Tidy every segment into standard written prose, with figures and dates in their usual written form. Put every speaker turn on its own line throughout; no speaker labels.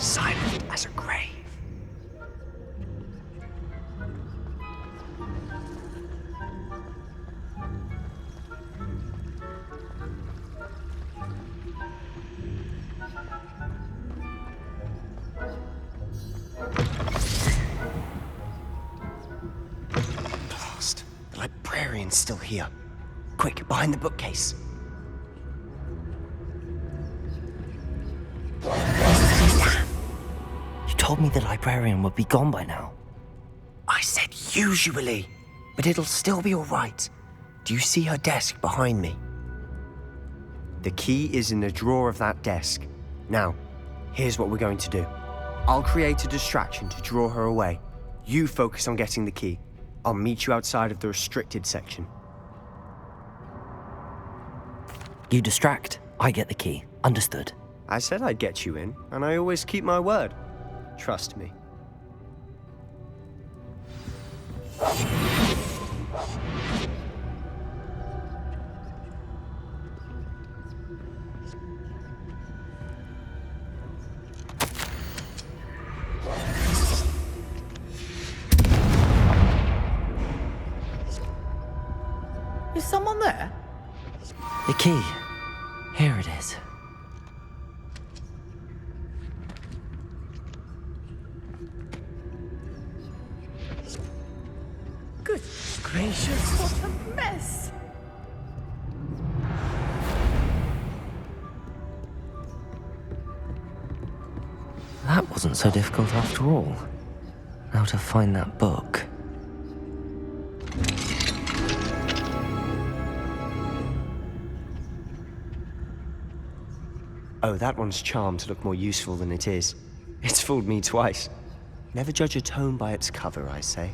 silent as a grave. Blast! The librarian's still here. Quick, behind the bookcase.
You told me the librarian would be gone by now.
I said usually, but it'll still be all right. Do you see her desk behind me? The key is in the drawer of that desk. Now, here's what we're going to do. I'll create a distraction to draw her away. You focus on getting the key. I'll meet you outside of the restricted section.
You distract, I get the key. Understood.
I said I'd get you in, and I always keep my word. Trust me.
Is someone there?
The key. Here it is.
Good gracious, what a mess!
That wasn't so difficult after all. Now to find that book.
Oh, that one's charmed to look more useful than it is. It's fooled me twice. Never judge a tome by its cover, I say.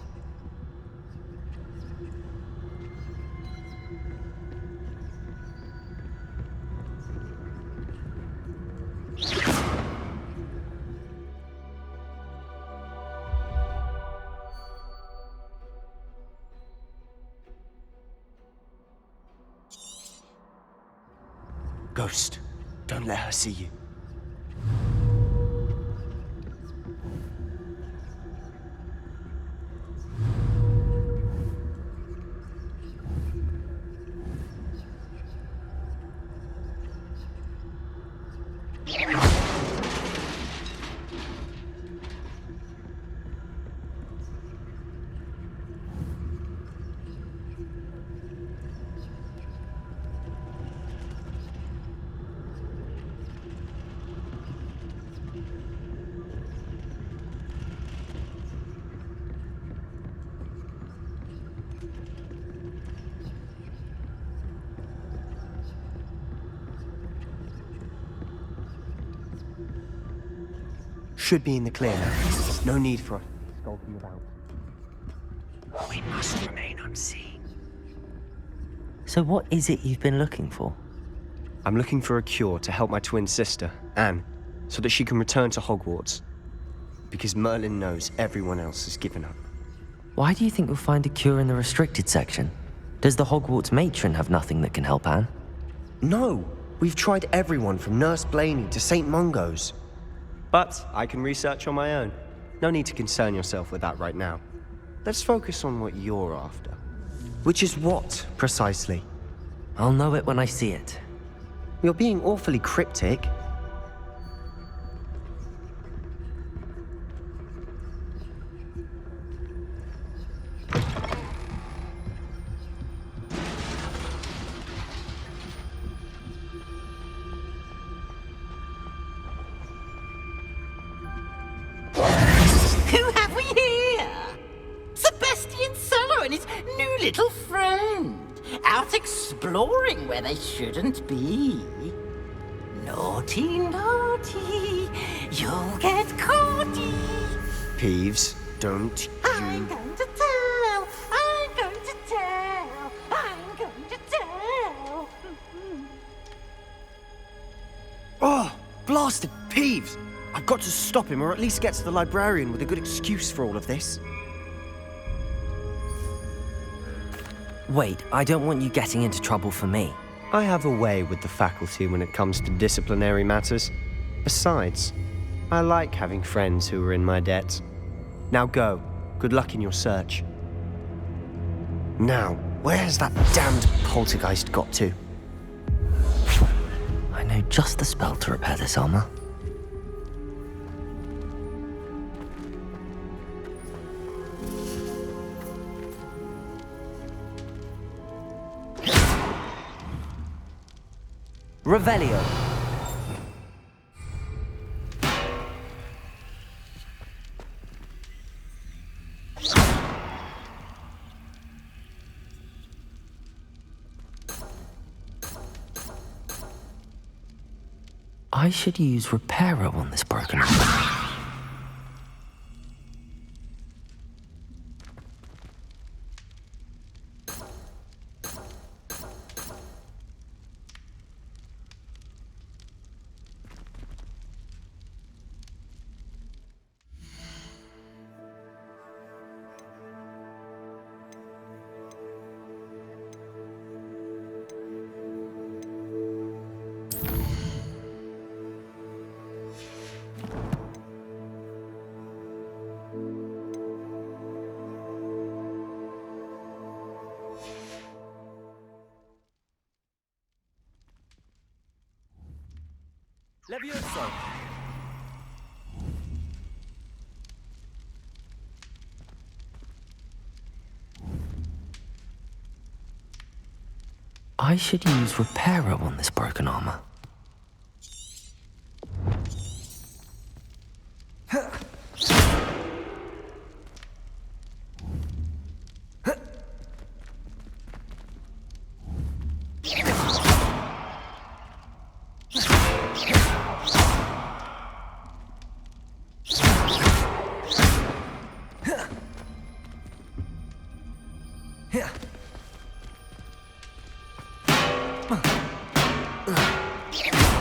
Ghost, don't let her see you. Should be in the clear now. No need for us to be skulking about. We must remain unseen.
So what is it you've been looking for?
I'm looking for a cure to help my twin sister, Anne, so that she can return to Hogwarts. Because Merlin knows everyone else has given up.
Why do you think you'll find a cure in the restricted section? Does the Hogwarts matron have nothing that can help Anne?
No! We've tried everyone from Nurse Blaney to St. Mungo's. But I can research on my own. No need to concern yourself with that right now. Let's focus on what you're after. Which is what, precisely?
I'll know it when I see it.
You're being awfully cryptic.
Who have we here? Sebastian Solo and his new little friend, out exploring where they shouldn't be. Naughty, naughty, you'll get caughty.
Peeves, don't
I'm
you...
going to tell, I'm going to tell, I'm going to tell.
Oh, blasted Peeves! I've got to stop him, or at least get to the librarian with a good excuse for all of this.
Wait, I don't want you getting into trouble for me.
I have a way with the faculty when it comes to disciplinary matters. Besides, I like having friends who are in my debt. Now go. Good luck in your search. Now, where's that damned poltergeist got to?
I know just the spell to repair this armor. Revelio. I should use Reparo on this broken armor.
Levioso!
I should use Reparo on this broken armor.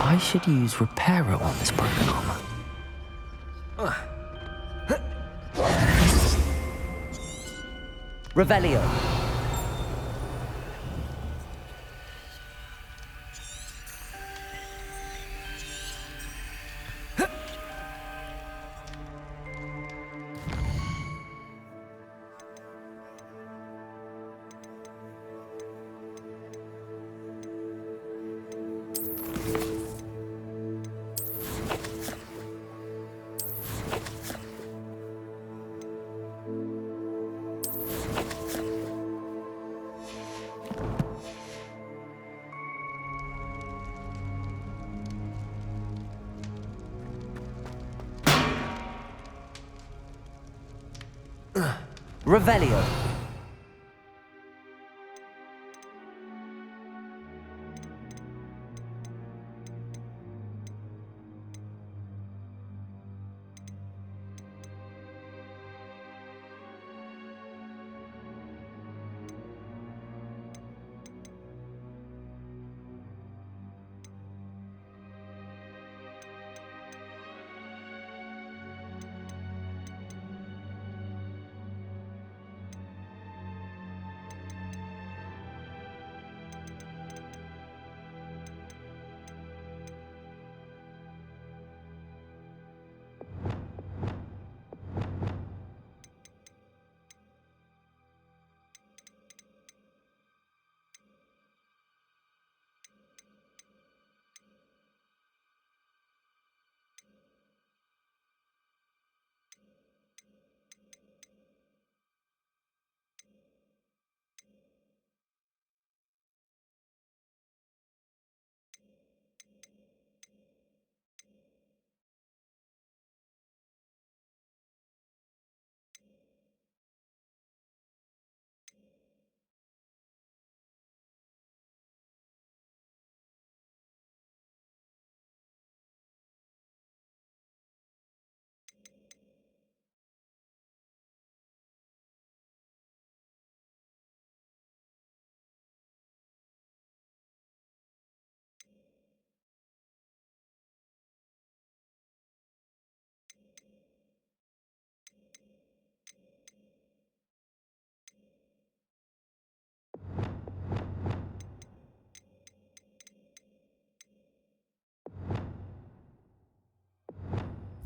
I should use Reparo on this broken armor. Revelio. Revelio.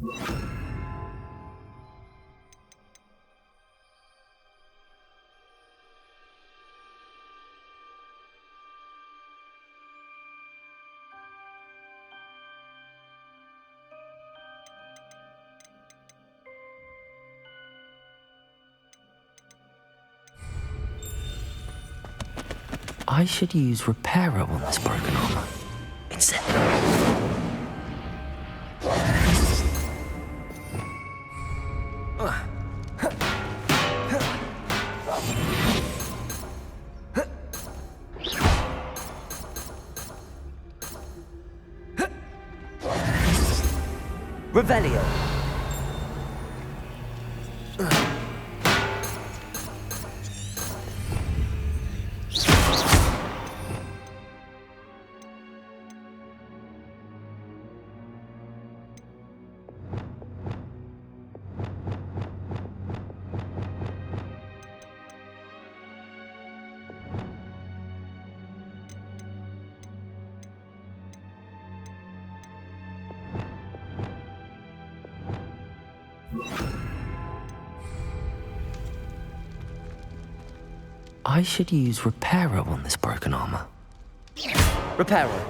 I should use repairer on this broken armor. Instead.
Revelio.
I should use repairer on this broken armor.
Repairer.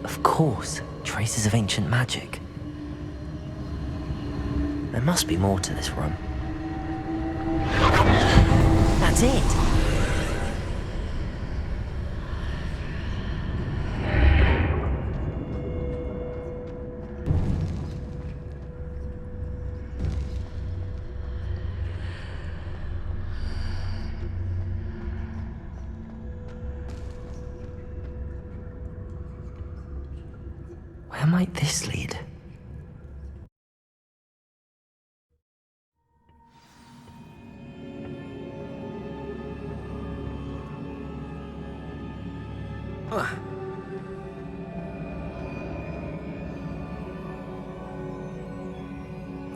Of course, traces of ancient magic. There must be more to this room. That's it! Where might this lead?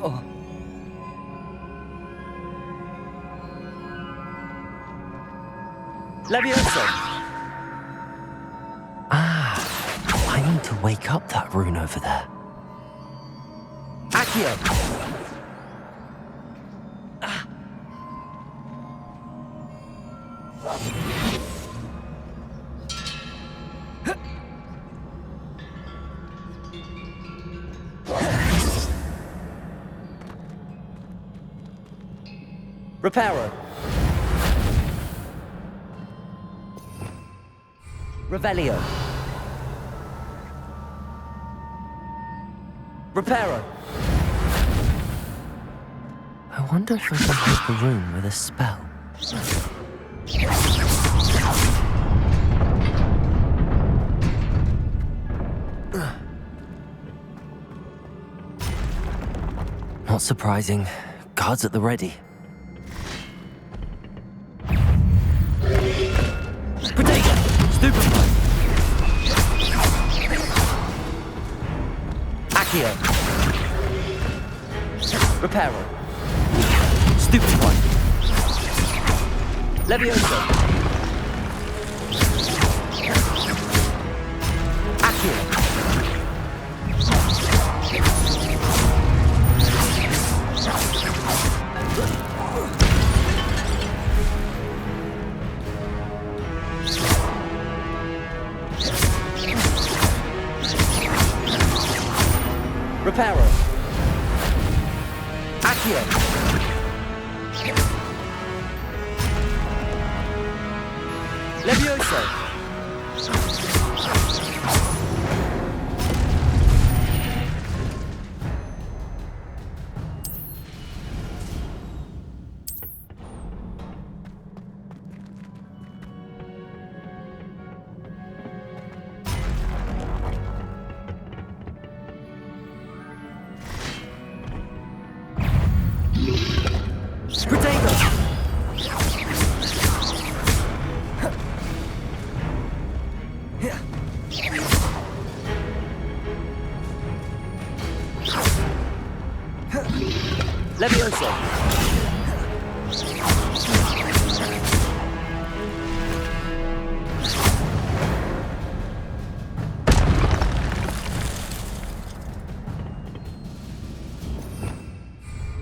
Oh. Levioso.
I need to wake up that rune over there.
Accio. Reparo. Revelio. Reparo.
I wonder if I can hit the rune with a spell. Not surprising. Guards at the ready.
Potato. Stupefy. Accio. Reparo. Stupefy. Levioso. Accio. Reparo. Accio. Levioso. Levioso!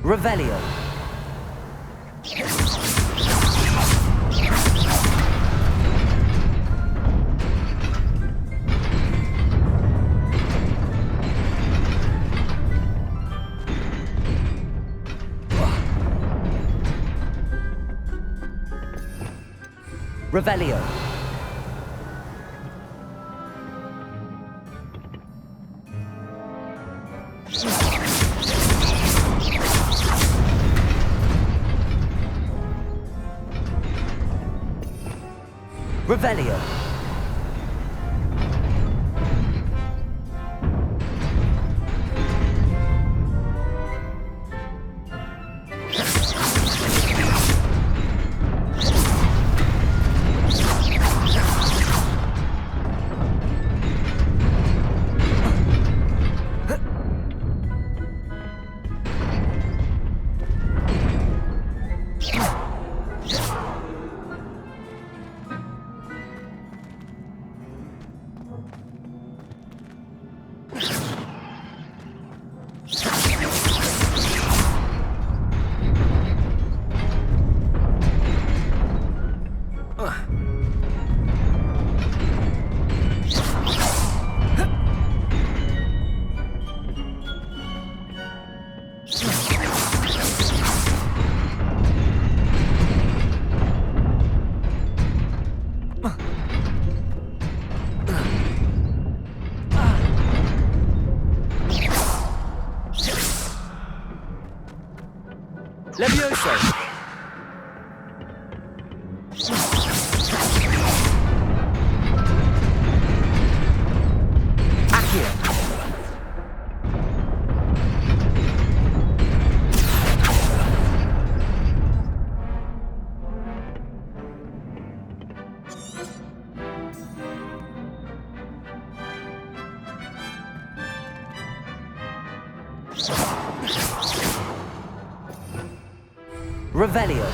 Revelio! Revelio. Revelio. Levioso! Accio! Revelio.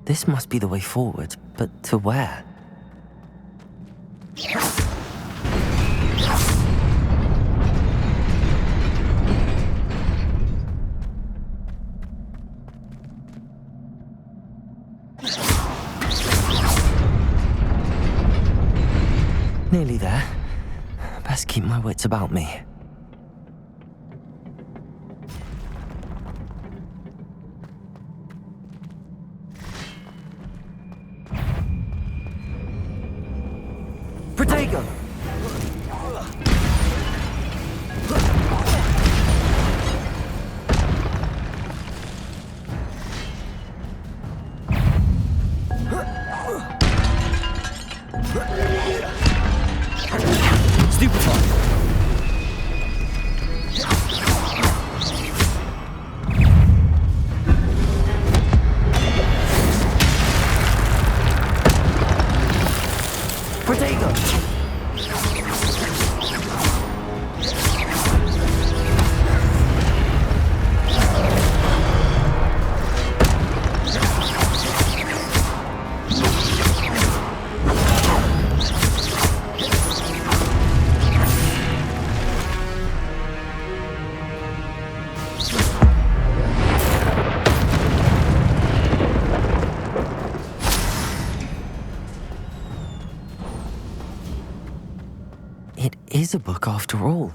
This must be the way forward, but to where? Nearly there. Best keep my wits about me.
Protego! Stupefy! Protego!
is a book after all.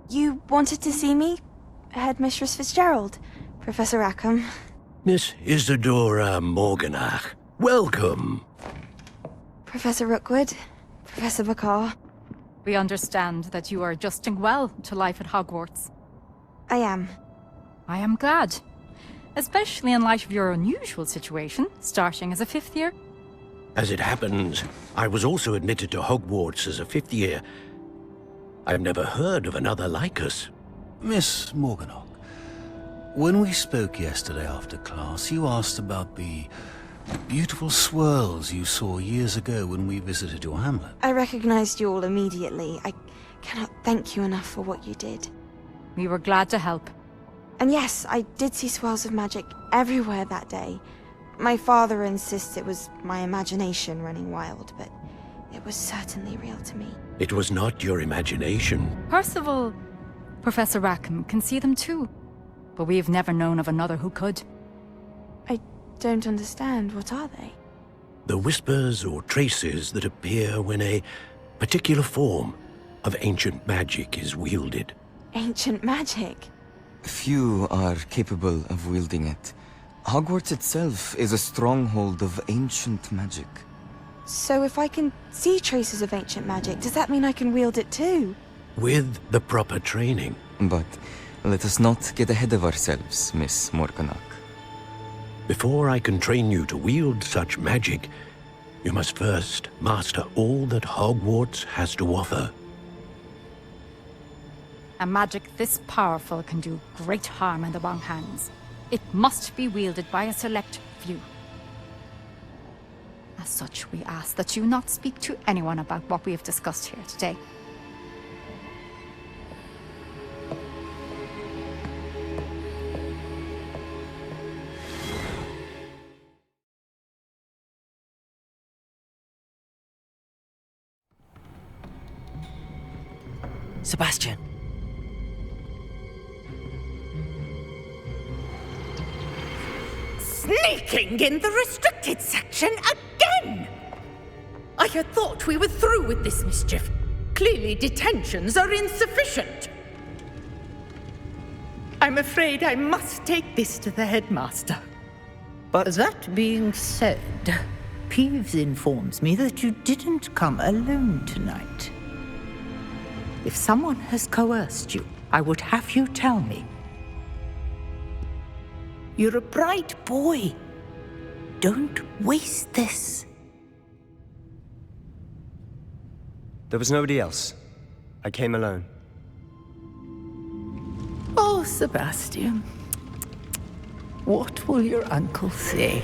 You wanted to see me? Headmistress Fitzgerald, Professor Rackham.
Miss Isadora Morganach, welcome.
Professor Rookwood, Professor Bakar.
We understand that you are adjusting well to life at Hogwarts.
I am.
I am glad. Especially in light of your unusual situation, starting as a fifth year.
As it happens, I was also admitted to Hogwarts as a fifth year. I've never heard of another like us.
Miss Morganach, when we spoke yesterday after class, you asked about the beautiful swirls you saw years ago when we visited your hamlet.
I recognized you all immediately. I cannot thank you enough for what you did.
We were glad to help.
And yes, I did see swirls of magic everywhere that day. My father insists it was my imagination running wild, but it was certainly real to me.
It was not your imagination.
Percival, Professor Rackham can see them too. But we have never known of another who could.
I don't understand. What are they?
The whispers or traces that appear when a particular form of ancient magic is wielded.
Ancient magic?
Few are capable of wielding it. Hogwarts itself is a stronghold of ancient magic.
So if I can see traces of ancient magic, does that mean I can wield it too?
With the proper training.
But let us not get ahead of ourselves, Miss Morganach.
Before I can train you to wield such magic, you must first master all that Hogwarts has to offer.
A magic this powerful can do great harm in the wrong hands. It must be wielded by a select few. As such, we ask that you not speak to anyone about what we have discussed here today.
Sebastian.
Sneaking in the restricted section again! I had thought we were through with this mischief. Clearly detentions are insufficient. I'm afraid I must take this to the headmaster.
But
That being said, Peeves informs me that you didn't come alone tonight. If someone has coerced you, I would have you tell me. You're a bright boy. Don't waste this.
there was nobody else. I came alone.
Oh, Sebastian. What will your uncle say?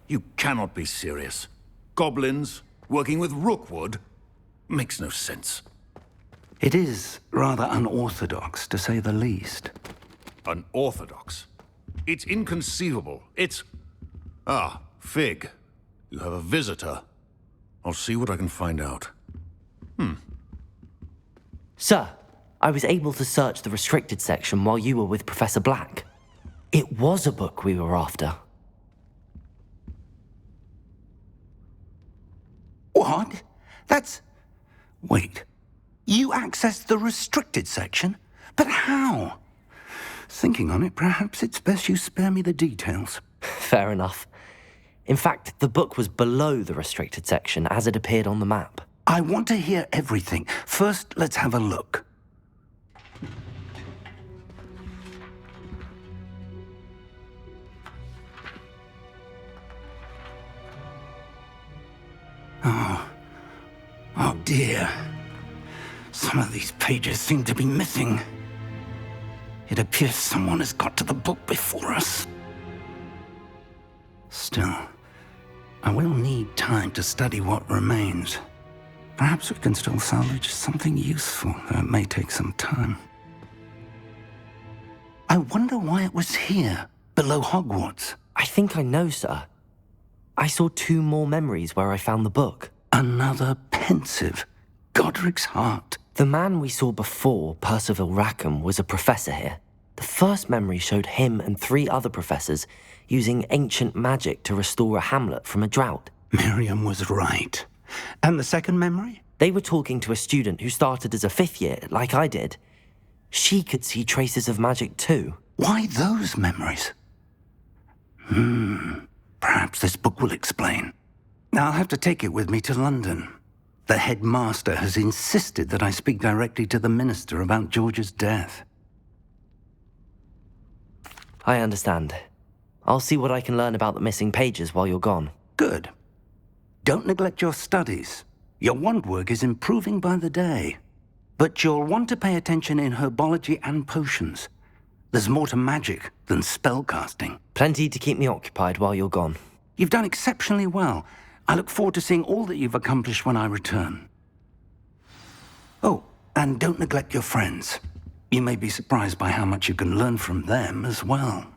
You cannot be serious. Goblins working with Rookwood? Makes no sense.
It is rather unorthodox, to say the least.
Unorthodox? It's inconceivable. It's... Ah, Fig. You have a visitor. I'll see what I can find out.
Sir, I was able to search the restricted section while you were with Professor Black. It was a book we were after.
What? That's... Wait. You accessed the restricted section? But how? Thinking on it, perhaps it's best you spare me the details.
Fair enough. In fact, the book was below the restricted section as it appeared on the map.
I want to hear everything. First, let's have a look. Oh dear. Some of these pages seem to be missing. It appears someone has got to the book before us. Still, I will need time to study what remains. Perhaps we can still salvage something useful, though it may take some time. I wonder why it was here, below Hogwarts.
I think I know, sir. I saw 2 more memories where I found the book.
Another pensive. Godric's heart.
The man we saw before, Percival Rackham, was a professor here. The first memory showed him and 3 other professors using ancient magic to restore a hamlet from a drought.
Miriam was right. And the second memory?
They were talking to a student who started as a 5th year, like I did. She could see traces of magic too.
Why those memories? Perhaps this book will explain. I'll have to take it with me to London. The headmaster has insisted that I speak directly to the minister about George's death.
I understand. I'll see what I can learn about the missing pages while you're gone.
Good. Don't neglect your studies. Your wand work is improving by the day. But you'll want to pay attention in herbology and potions. There's more to magic than spellcasting.
Plenty to keep me occupied while you're gone.
You've done exceptionally well. I look forward to seeing all that you've accomplished when I return. Oh, and don't neglect your friends. You may be surprised by how much you can learn from them as well.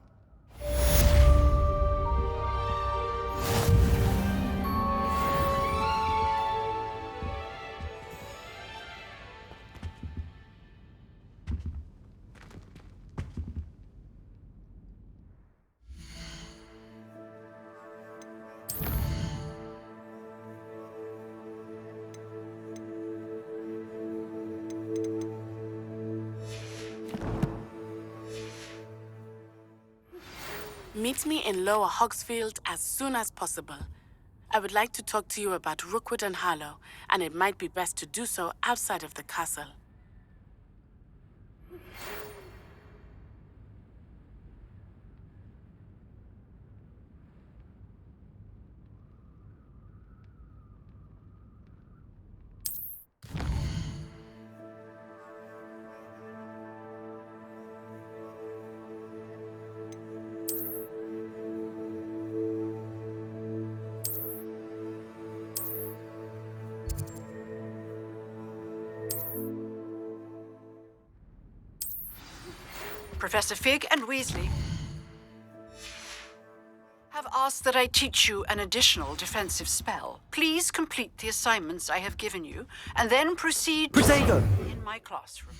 Meet me in Lower Hogsfield as soon as possible. I would like to talk to you about Rookwood and Harlow, and it might be best to do so outside of the castle.
Professor Fig and Weasley have asked that I teach you an additional defensive spell. Please complete the assignments I have given you, and then proceed
Protego!
In my classroom.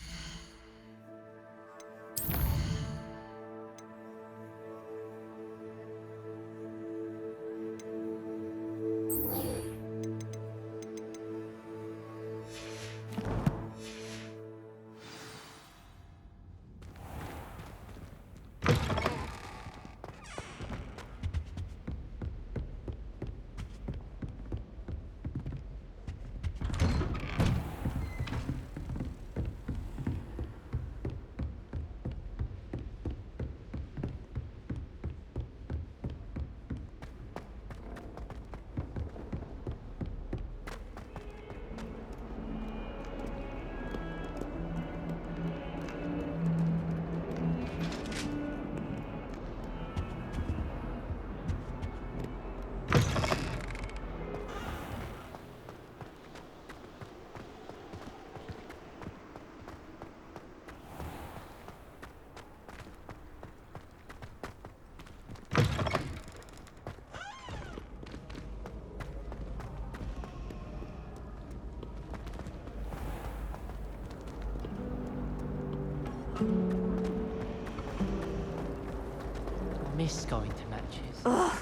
Miss going to matches.
Ugh,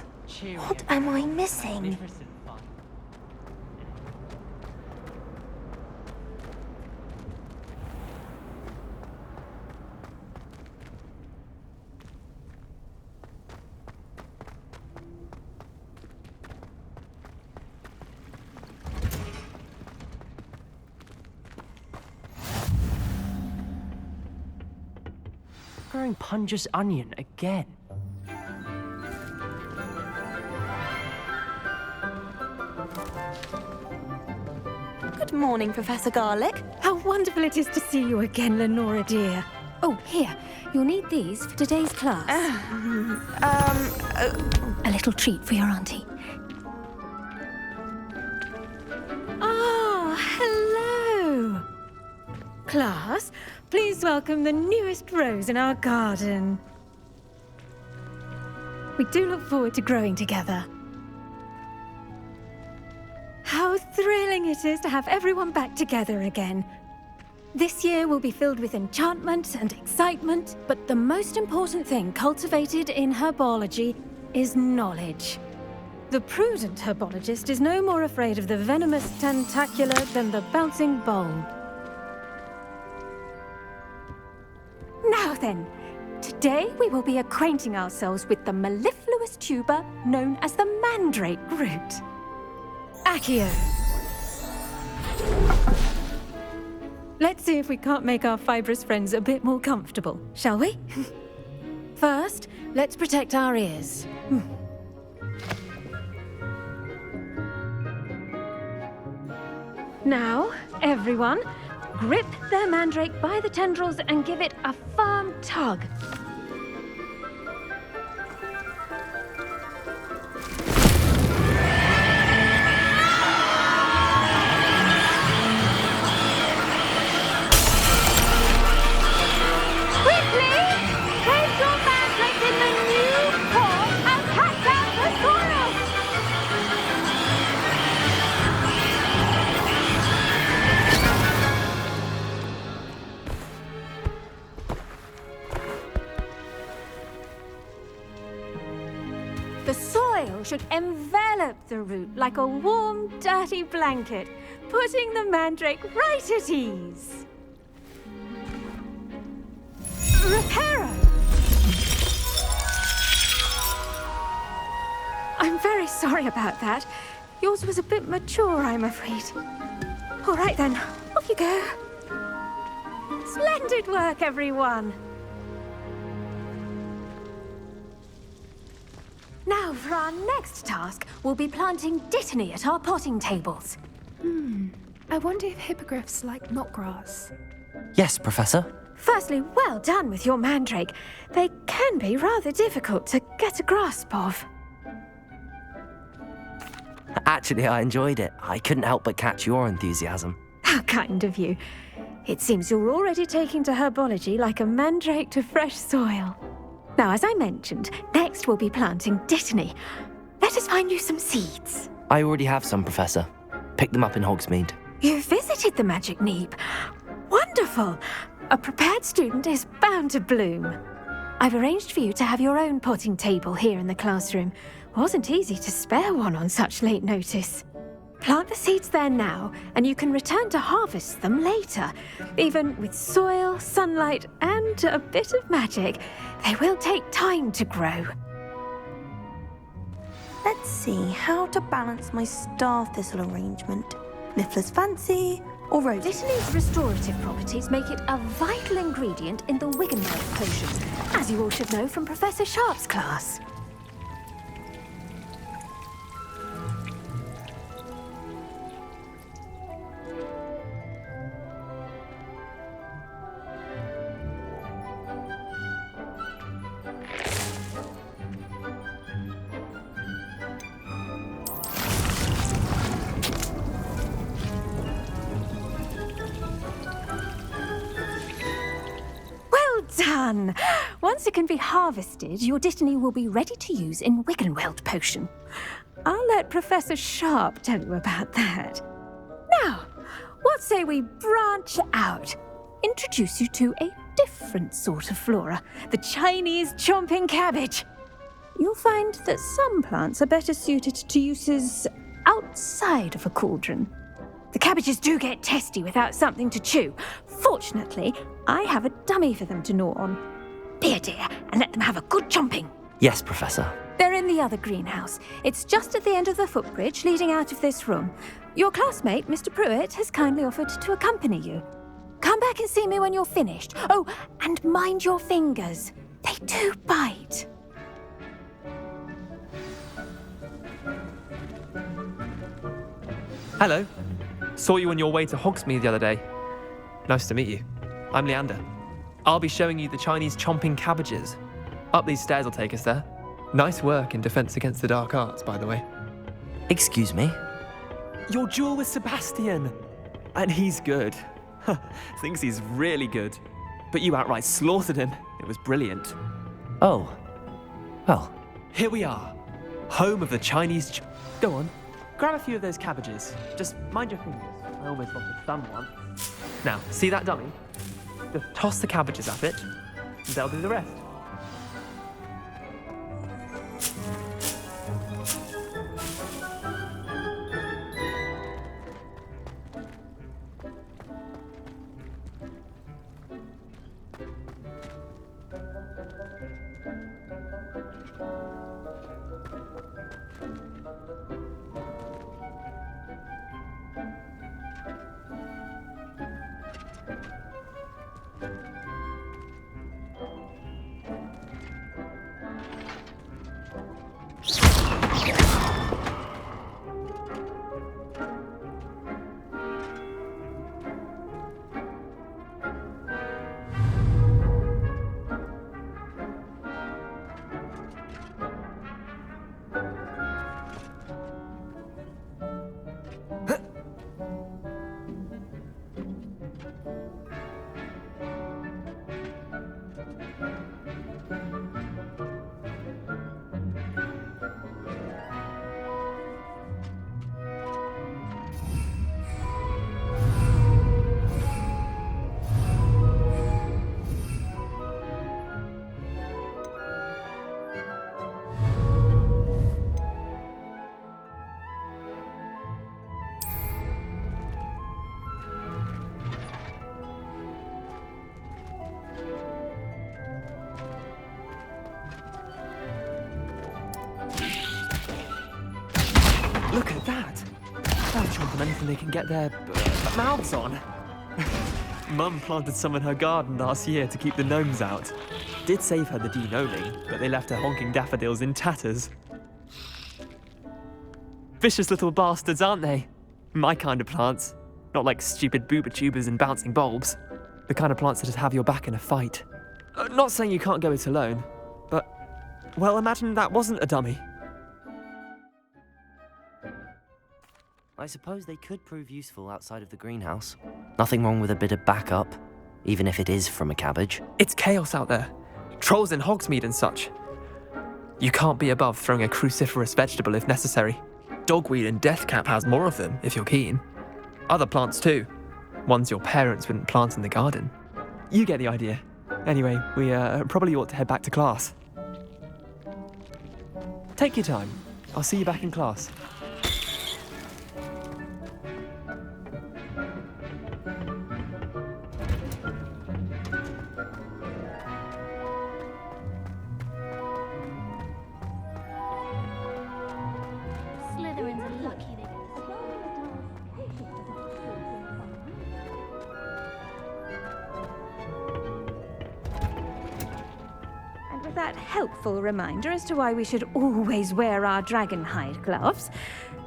what am I missing?
Growing Punja's onion again.
Good morning, Professor Garlick.
How wonderful it is to see you again, Lenora dear. Oh, here. You'll need these for today's class. A little treat for your auntie. Ah, hello. Class, please welcome the newest rose in our garden. We do look forward to growing together. How thrilling it is to have everyone back together again. This year will be filled with enchantment and excitement, but the most important thing cultivated in herbology is knowledge. The prudent herbologist is no more afraid of the venomous tentacula than the bouncing bulb. Now then, today we will be acquainting ourselves with the mellifluous tuber known as the mandrake root. Accio. Let's see if we can't make our fibrous friends a bit more comfortable, shall we? First, let's protect our ears. Now, everyone, grip their mandrake by the tendrils and give it a firm tug. Quickly! Place your mandrake in the new form and cut down the soil! The soil should envelop the root like a warm, dirty blanket, putting the mandrake right at ease. Reparo! I'm very sorry about that. Yours was a bit mature, I'm afraid. All right then, off you go. Splendid work, everyone. Now, for our next task, we'll be planting dittany at our potting tables.
I wonder if hippogriffs like knot grass.
Yes, Professor.
Firstly, well done with your mandrake. They can be rather difficult to get a grasp of.
Actually, I enjoyed it. I couldn't help but catch your enthusiasm.
How kind of you. It seems you're already taking to herbology like a mandrake to fresh soil. Now, as I mentioned, next we'll be planting dittany. Let us find you some seeds.
I already have some, Professor. Picked them up in Hogsmeade.
You visited the Magic Neep. Wonderful! A prepared student is bound to bloom. I've arranged for you to have your own potting table here in the classroom. Wasn't easy to spare one on such late notice. Plant the seeds there now, and you can return to harvest them later. Even with soil, sunlight, and a bit of magic, they will take time to grow.
Let's see how to balance my star thistle arrangement. Niffler's fancy or rose?
Dittany's restorative properties make it a vital ingredient in the Wiggenweld potion, as you all should know from Professor Sharp's class. Done! Once it can be harvested, your dittany will be ready to use in Wiggenweld potion. I'll let Professor Sharp tell you about that. Now, what say we branch out? Introduce you to a different sort of flora, the Chinese chomping cabbage. You'll find that some plants are better suited to uses outside of a cauldron. The cabbages do get testy without something to chew. Fortunately, I have a dummy for them to gnaw on. Be a dear and let them have a good chomping.
Yes, Professor.
They're in the other greenhouse. It's just at the end of the footbridge leading out of this room. Your classmate, Mr. Pruitt, has kindly offered to accompany you. Come back and see me when you're finished. Oh, and mind your fingers. They do bite.
Hello. Saw you on your way to Hogsmeade the other day. Nice to meet you. I'm Leander. I'll be showing you the Chinese chomping cabbages. Up these stairs will take us there. Nice work in Defense Against the Dark Arts, by the way.
Excuse me?
Your duel with Sebastian. And he's good. Thinks he's really good. But you outright slaughtered him. It was brilliant.
Oh. Well.
Here we are. Home of the Chinese... Go on. Grab a few of those cabbages. Just mind your fingers. I almost lost a thumb once. Now, see that dummy? Just toss the cabbages at it, and they'll do the rest. Look at that! They'll chomp on anything they can get their mouths on. Mum planted some in her garden last year to keep the gnomes out. Did save her the de-gnoming, but they left her honking daffodils in tatters. Vicious little bastards, aren't they? My kind of plants. Not like stupid booba tubers and bouncing bulbs. The kind of plants that'd have your back in a fight. Not saying you can't go it alone, but, well, imagine that wasn't a dummy.
I suppose they could prove useful outside of the greenhouse. Nothing wrong with a bit of backup, even if it is from a cabbage.
It's chaos out there. Trolls in Hogsmeade and such. You can't be above throwing a cruciferous vegetable if necessary. Dogweed and deathcap has more of them, if you're keen. Other plants too. Ones your parents wouldn't plant in the garden. You get the idea. Anyway, we probably ought to head back to class. Take your time. I'll see you back in class.
Slytherin's are lucky they get
And with that helpful reminder as to why we should always wear our dragon hide gloves,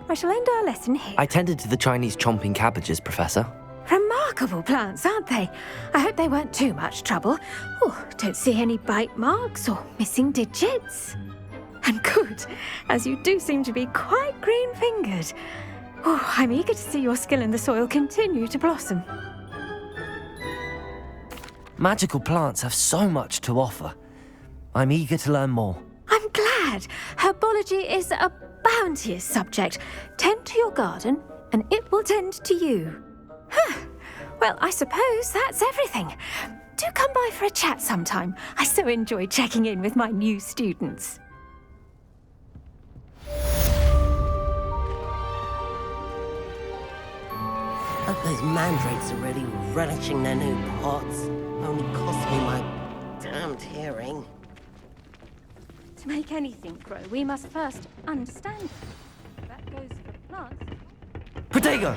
I shall end our lesson here.
I tended to the Chinese chomping cabbages, Professor.
Remarkable plants, aren't they? I hope they weren't too much trouble. Oh, don't see any bite marks or missing digits. And good, as you do seem to be quite green-fingered. Oh, I'm eager to see your skill in the soil continue to blossom.
Magical plants have so much to offer. I'm eager to learn more.
I'm glad. Herbology is a bounteous subject. Tend to your garden, and it will tend to you. Huh. Well, I suppose that's everything. Do come by for a chat sometime. I so enjoy checking in with my new students.
Hope those mandrakes are really relishing their new pots. Only cost me my damned hearing.
To make anything grow, we must first understand it. That goes for plants.
Protego!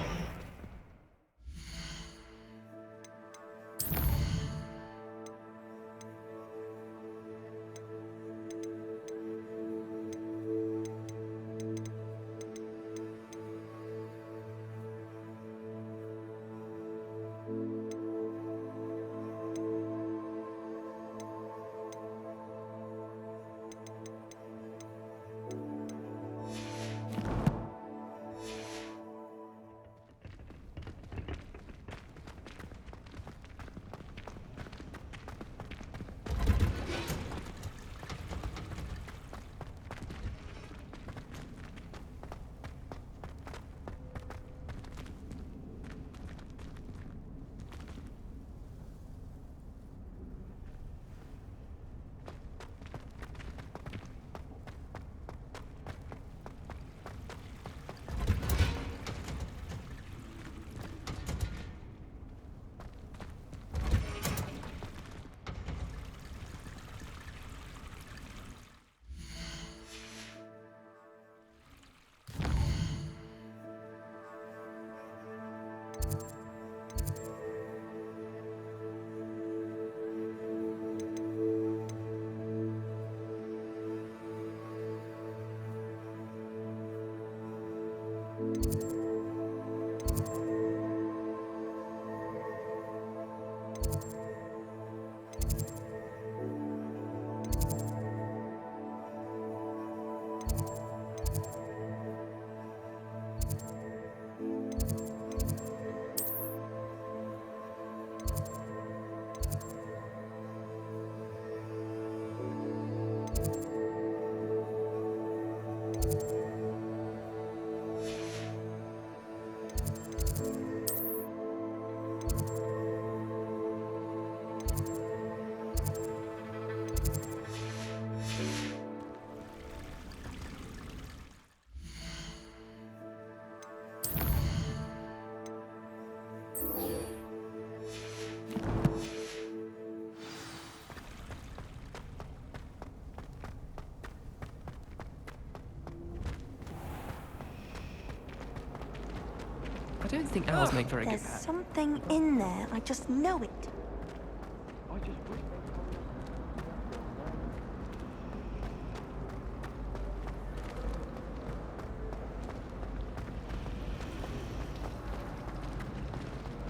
don't think owls make very good
There's
pets.
something in there. I just know it.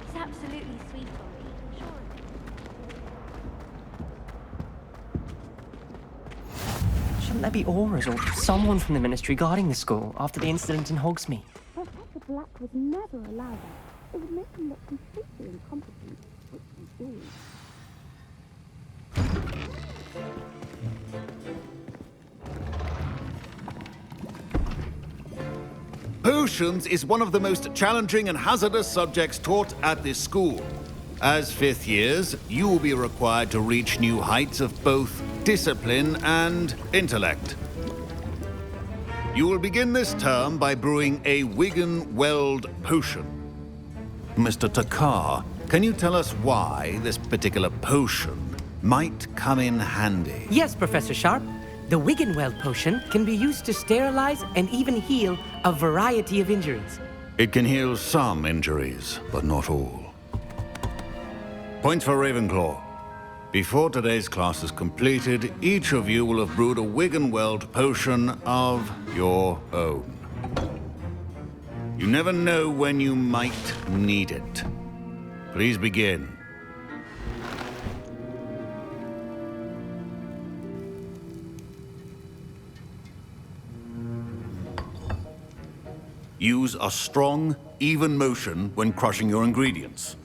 It's absolutely sweet for me, I'm sure of it.
Shouldn't there be auras or someone from the ministry guarding the school after the incident in Hogsmeade?
Professor Black would never allow that. It would make him look completely incompetent, which he is.
Potions is one of the most challenging and hazardous subjects taught at this school. As fifth years, you will be required to reach new heights of both discipline and intellect. You will begin this term by brewing a Wigan-Weld potion. Mr. Takar, can you tell us why this particular potion might come in handy?
Yes, Professor Sharp. The Wigan-Weld potion can be used to sterilize and even heal a variety of injuries.
It can heal some injuries, but not all. Points for Ravenclaw. Before today's class is completed, each of you will have brewed a Wigan-Weld potion of your own. You never know when you might need it. Please begin. Use a strong, even motion when crushing your ingredients.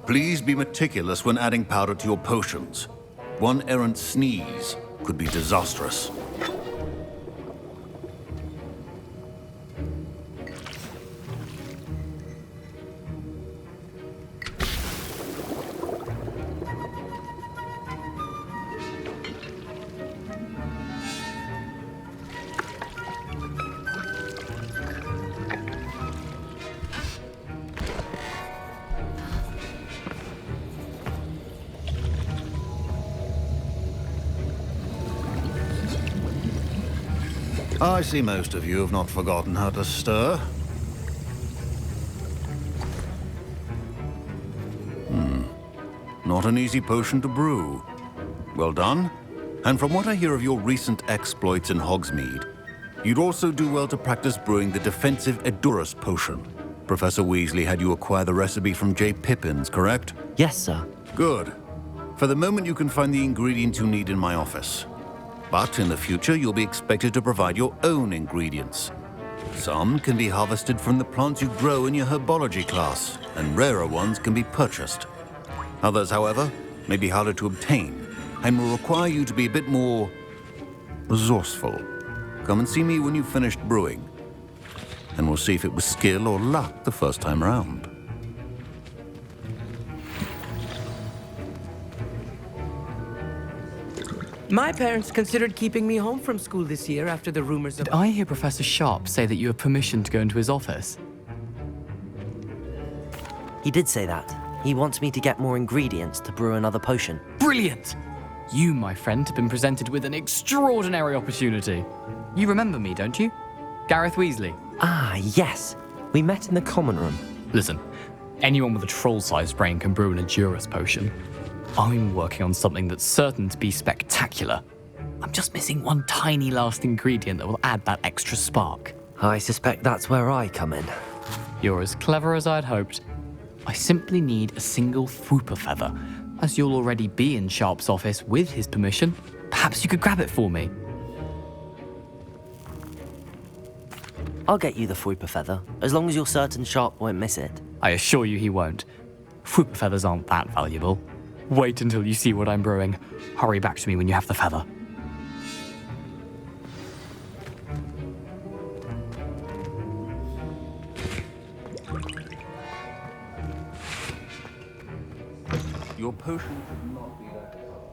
Please be meticulous when adding powder to your potions. One errant sneeze could be disastrous. I see most of you have not forgotten how to stir. Not an easy potion to brew. Well done. And from what I hear of your recent exploits in Hogsmeade, you'd also do well to practice brewing the defensive Edurus potion. Professor Weasley had you acquire the recipe from J. Pippin's, correct?
Yes, sir.
Good. For the moment, you can find the ingredients you need in my office. But in the future, you'll be expected to provide your own ingredients. Some can be harvested from the plants you grow in your herbology class, and rarer ones can be purchased. Others, however, may be harder to obtain, and will require you to be a bit more resourceful. Come and see me when you've finished brewing, and we'll see if it was skill or luck the first time round.
My parents considered keeping me home from school this year after the rumors of...
Did I hear Professor Sharp say that you have permission to go into his office?
He did say that. He wants me to get more ingredients to brew another potion.
Brilliant! You, my friend, have been presented with an extraordinary opportunity. You remember me, don't you? Gareth Weasley.
Ah, yes. We met in the common room.
Listen, anyone with a troll-sized brain can brew an Edurus potion. I'm working on something that's certain to be spectacular. I'm just missing one tiny last ingredient that will add that extra spark.
I suspect that's where I come in.
You're as clever as I'd hoped. I simply need a single Fwooper feather. As you'll already be in Sharp's office with his permission, perhaps you could grab it for me.
I'll get you the Fwooper feather, as long as you're certain Sharp won't miss it.
I assure you he won't. Fwooper feathers aren't that valuable. Wait until you see what I'm brewing. Hurry back to me when you have the feather.
Your potion should not be that down.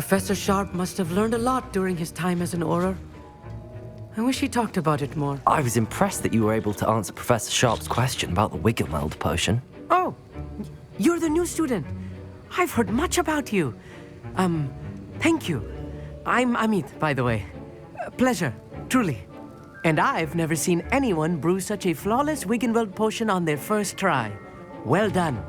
Professor Sharp must have learned a lot during his time as an Auror. I wish he talked about it more.
I was impressed that you were able to answer Professor Sharp's question about the Wiggenweld potion.
Oh, you're the new student. I've heard much about you. Thank you. I'm Amit, by the way. Pleasure, truly. And I've never seen anyone brew such a flawless Wiggenweld potion on their first try. Well done.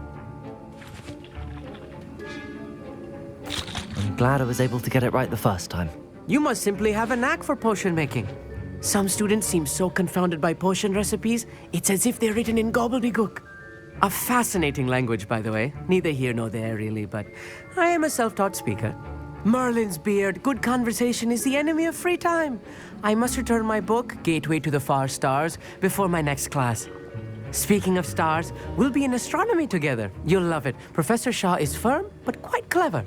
I'm glad I was able to get it right the first time.
You must simply have a knack for potion making. Some students seem so confounded by potion recipes, it's as if they're written in gobbledygook. A fascinating language, by the way. Neither here nor there, really, but I am a self-taught speaker. Merlin's beard, good conversation is the enemy of free time. I must return my book, Gateway to the Far Stars, before my next class. Speaking of stars, we'll be in astronomy together. You'll love it. Professor Shah is firm, but quite clever.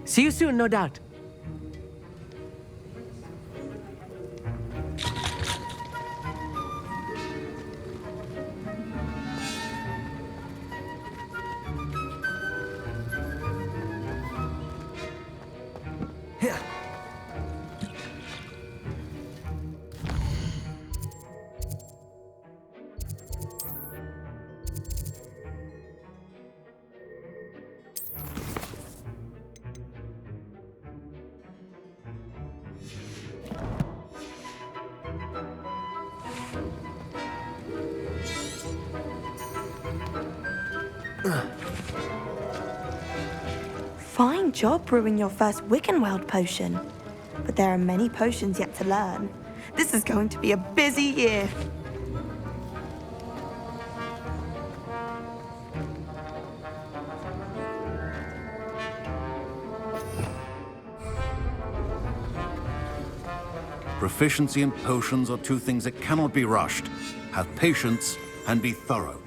See you soon, no doubt.
Fine job brewing your first Wiggenweld potion. But there are many potions yet to learn. This is going to be a busy year.
Proficiency and potions are two things that cannot be rushed. Have patience and be thorough.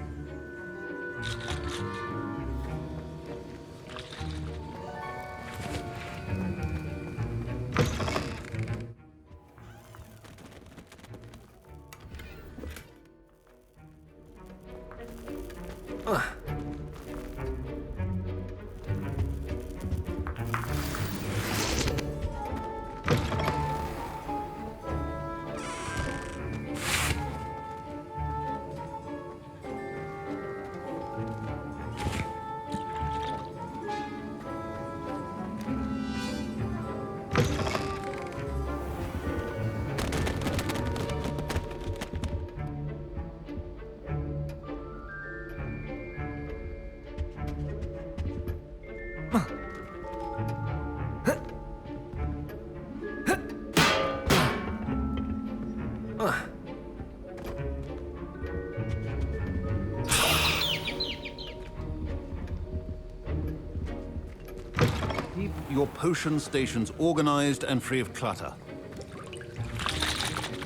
Keep your potion stations organized and free of clutter.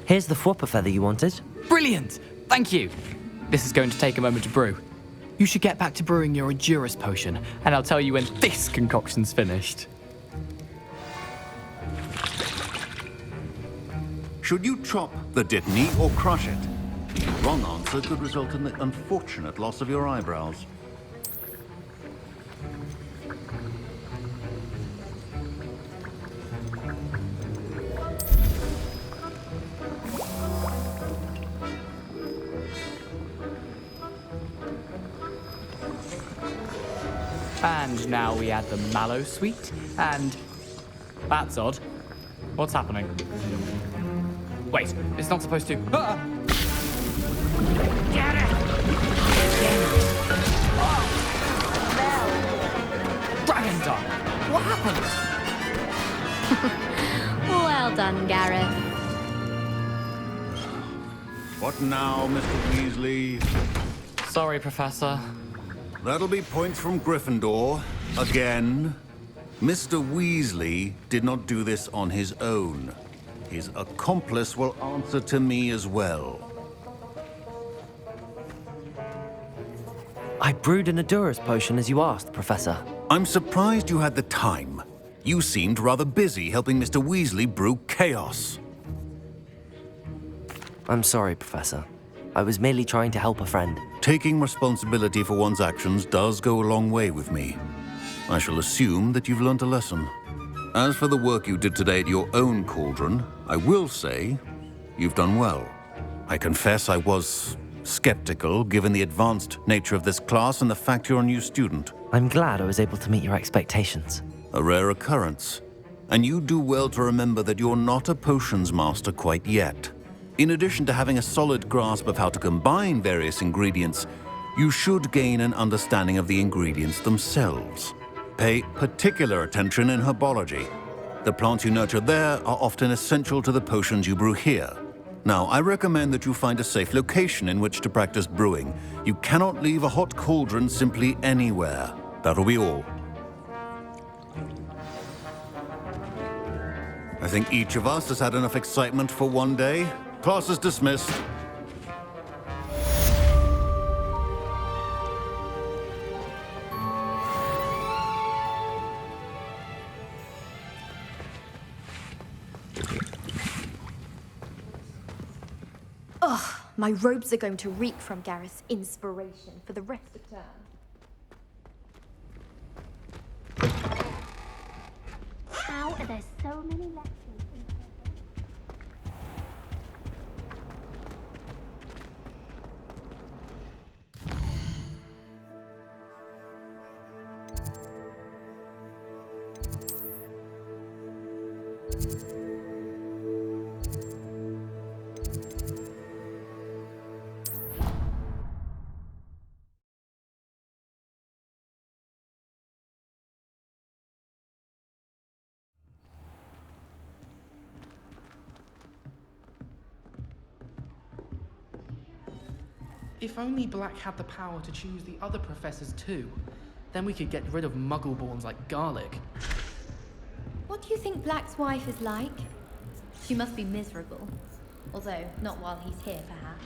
Here's the Fwopper feather you wanted.
Brilliant! Thank you. This is going to take a moment to brew. You should get back to brewing your Endurance potion, and I'll tell you when this concoction's finished.
Should you chop the Dittany or crush it? The wrong answer could result in the unfortunate loss of your eyebrows.
And now we add the mallow sweet, and... That's odd. What's happening? Wait, it's not supposed to... Ah! Get it! Dragon Dog! What happened?
Well done, Gareth.
What now, Mr. Weasley?
Sorry, Professor.
That'll be points from Gryffindor. Again. Mr. Weasley did not do this on his own. His accomplice will answer to me as well.
I brewed an Endurance potion as you asked, Professor.
I'm surprised you had the time. You seemed rather busy helping Mr. Weasley brew chaos.
I'm sorry, Professor. I was merely trying to help a friend.
Taking responsibility for one's actions does go a long way with me. I shall assume that you've learnt a lesson. As for the work you did today at your own cauldron, I will say you've done well. I confess I was skeptical, given the advanced nature of this class and the fact you're a new student.
I'm glad I was able to meet your expectations.
A rare occurrence. And you do well to remember that you're not a potions master quite yet. In addition to having a solid grasp of how to combine various ingredients, you should gain an understanding of the ingredients themselves. Pay particular attention in herbology. The plants you nurture there are often essential to the potions you brew here. Now, I recommend that you find a safe location in which to practice brewing. You cannot leave a hot cauldron simply anywhere. That'll be all. I think each of us has had enough excitement for one day. Class is dismissed.
Ugh, my robes are going to reek from Gareth's inspiration for the rest of the term.
How are there so many lectures in
If only Black had the power to choose the other professors too, then we could get rid of muggle-borns like garlic.
What do you think Black's wife is like? She must be miserable. Although, not while he's here, perhaps.